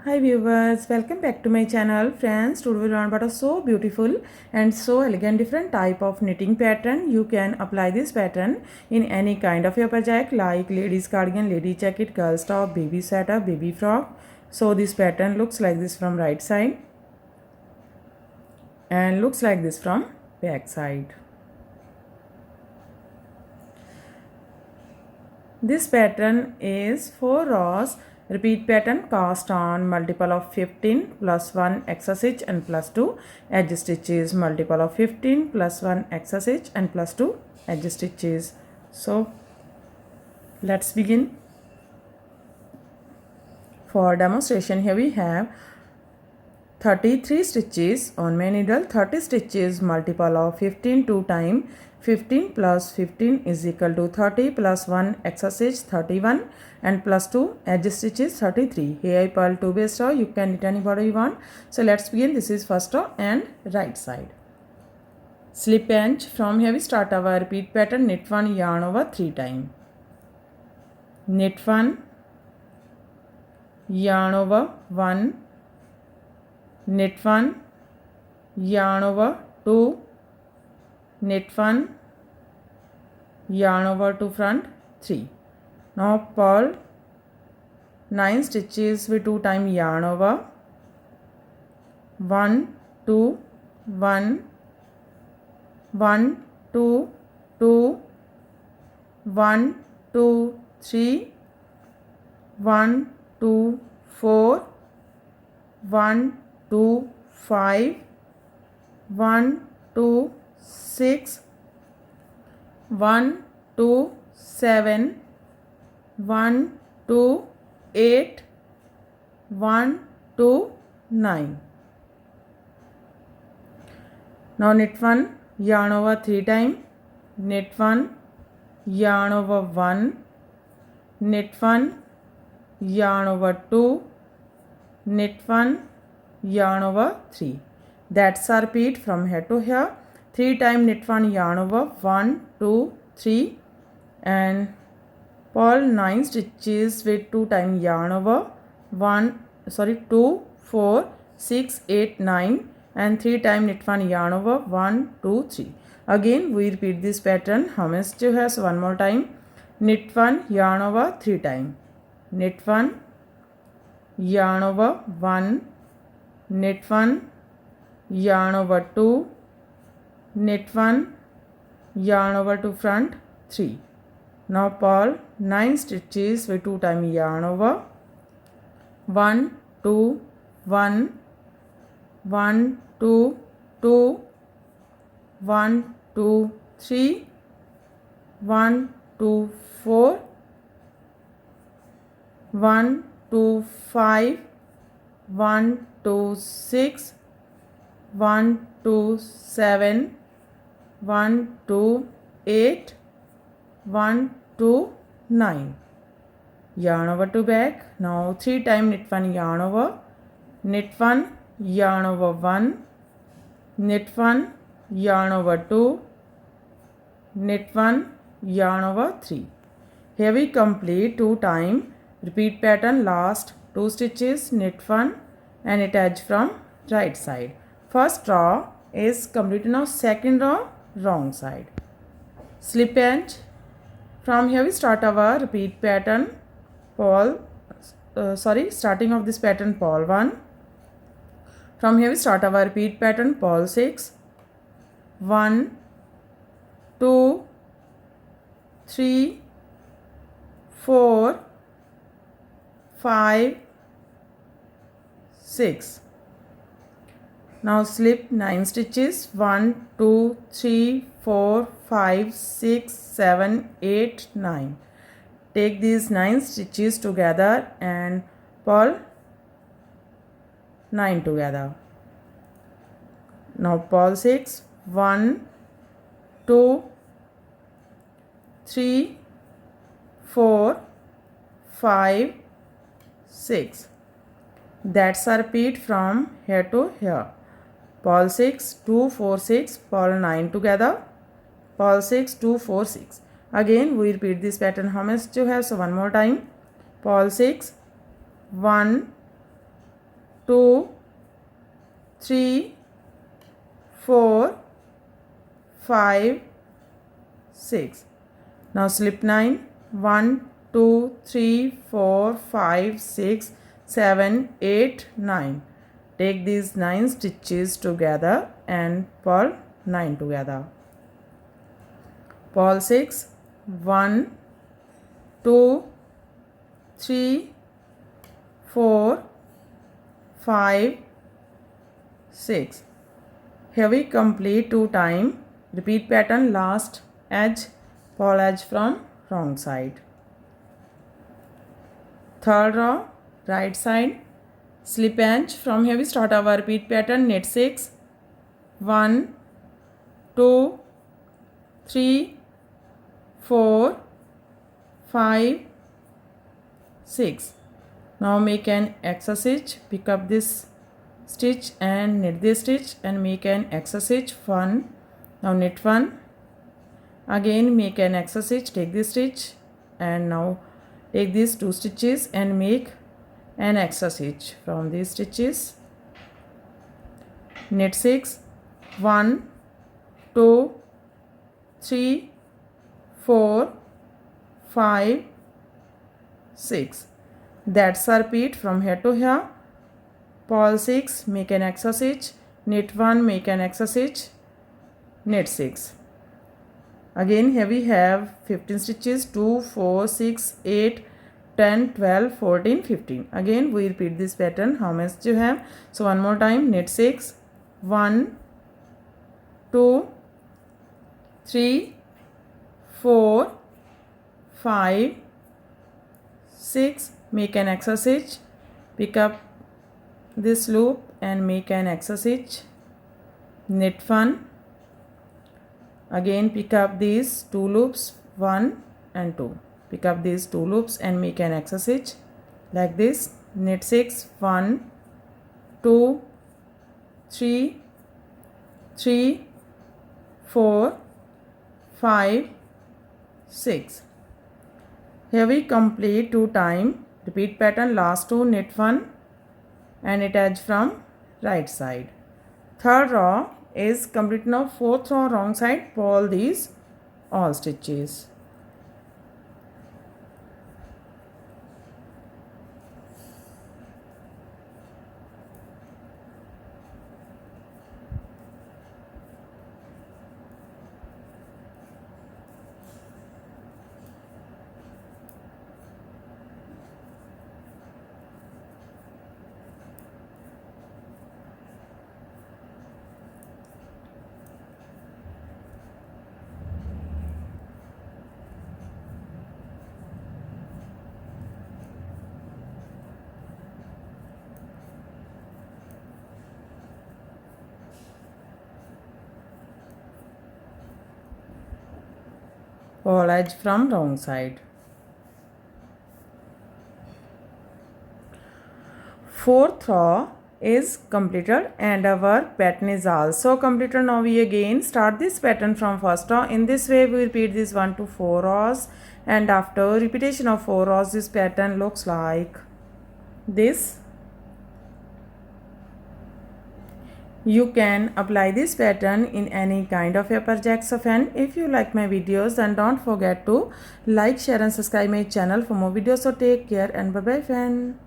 Hi viewers, welcome back to my channel. Friends, today we learn about a so beautiful and so elegant different type of knitting pattern. You can apply this pattern in any kind of your project like ladies cardigan, lady jacket, girls top, baby sweater, baby frock. So this pattern looks like this from right side and looks like this from back side. This pattern is 4 rows repeat pattern cast on multiple of 15 plus 1 extra stitch and plus 2 edge stitches, multiple of 15 plus 1 extra stitch and plus 2 edge stitches. So let's begin. For demonstration, here we have 33 stitches on my needle, 30 stitches, multiple of 15 2 times 15 plus 15 is equal to 30 plus 1 extra stitch 31 and plus 2 edge stitches 33. Here I purl 2 base row. You can knit any border you want. So let's begin. This is first row and right side. Slip pinch. From here we start our repeat pattern. Knit 1, yarn over 3 times. Knit 1, yarn over 1, knit 1, yarn over 2, knit 1, yarn over to front 3. Now purl 9 stitches with 2 times yarn over 1 2 1 1 2 2 1 2 3 1 2 4 1 2 5 1 2 6 1 2 7 1 2 8 1 2 9. Now knit 1, yarn over 3 times, knit 1, yarn over 1, knit 1, yarn over 2, knit 1, yarn over 3. That's our repeat from here to here. 3 times knit 1, yarn over 1 2 3 and purl 9 stitches with 2 times yarn over 2 4 6 8 9 and 3 times knit 1, yarn over 1 2 3. Again we repeat this pattern. How many stitches has? One more time. Knit 1, yarn over 3 times, knit 1, yarn over 1, knit 1, yarn over 2, knit 1, yarn over to front 3. Now purl 9 stitches with 2 times yarn over 1 2 1 1 2 2 1 2 3 1 2 4 1 2 5 1 2 6 1 2 7 1 2 8 1 2 9. Yarn over to back. Now 3 times knit 1, yarn over, knit 1, yarn over 1, knit 1, yarn over 2, knit 1, yarn over 3. Here we complete 2 times repeat pattern. Last 2 stitches, knit 1 and knit edge from right side. First row is completed. Now second row wrong side. Slip pinch. From here we start our repeat pattern. Starting of this pattern purl 1. From here we start our repeat pattern purl 6 1 2 3 4 5 6. Now slip 9 stitches 1 2 3 4 5 6 7 8 9. Take these 9 stitches together and purl 9 together. Now purl 6 1 2 3 4 5 6. That's a repeat from here to here. Purl 6 2 4 6, purl 9 together, purl 6 2 4 6. Again we repeat this pattern. How many stitches you have? So one more time. Purl 6 1 2, 3, 4, 5, 6. Now slip 9. 1, 2, 3, 4, 5, 6, 7, 8, 9. Take these 9 stitches together and purl 9 together. Purl 6. 1, 2, 3, 4, 5, 6. Here we complete 2 times. Repeat pattern, last edge, purl edge from wrong side. Third row, right side, slip edge. From here we start our repeat pattern, knit 6. 1, 2, 3, 4, 5, 6. Now make an extra stitch, pick up this stitch and knit this stitch and make an extra stitch. 1. Now knit 1. Again make an extra stitch, take this stitch and now take these 2 stitches and make an extra stitch from these stitches. Knit 6. 1, 2, 3, 4, 5, 6. That's a repeat from here to here. Purl 6, make an extra stitch, knit 1, make an extra stitch, knit 6. Again here we have 15 stitches, 2, 4, 6, 8, 10, 12, 14, 15. Again we repeat this pattern, how much you have. So one more time, knit 6, 1, 2, 3, 4, 5, 6. Make an extra stitch, pick up this loop and make an extra stitch, knit 1. Again pick up these 2 loops, 1 and 2. Pick up these 2 loops and make an extra stitch like this. Knit 6, 1, 2, 3, 3, 4, 5, 6. Here we complete 2 times. Repeat pattern, last 2, knit 1 and knit edge from right side. Third row is complete now. Fourth row wrong side, purl these all stitches. Purl edge from wrong side. Fourth row is completed and our pattern is also completed. Now we again start this pattern from first row. In this way we repeat this 1 to 4 rows and after repetition of 4 rows this pattern looks like this. You can apply this pattern in any kind of your projects of hand. If you like my videos, then don't forget to like, share and subscribe my channel for more videos. So take care and bye bye friend.